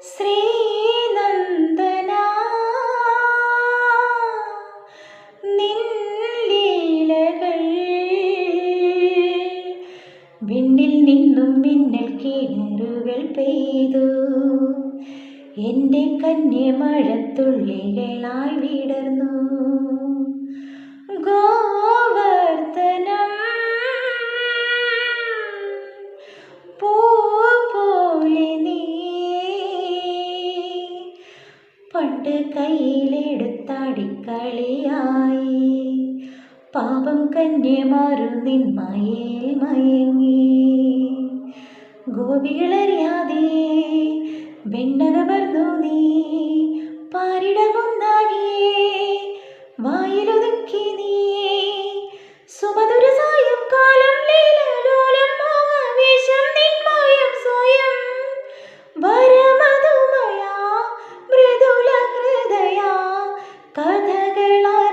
ശ്രീനന്ദന നിൻ ലീലകൾ വിണ്ണിൽ നിന്നും മിന്നൽ കിണറുകൾ പെയ്തു എൻ്റെ കന്യമഴത്തുള്ളികളായി വിടർന്നു ഗോവർദ്ധനം പൂ പോലെ നീ പണ്ട് കയ്യിലെടുത്താടിക്കളിയായി പാപം കന്യമാരു നിൻ മയേൽ മയങ്ങി ഗോപികളറിയാതെ വെണ്ണകവർന്നു നീ പാരിടമൊന്നാകിയേ വായിലൊതുക്കി നീ സുമധുര സായം കാലം ലീലലോലം മോഹവേശം നിന്മയം സ്വയം വരമധുമയ മൃദുല ഹൃദയ കഥകളായി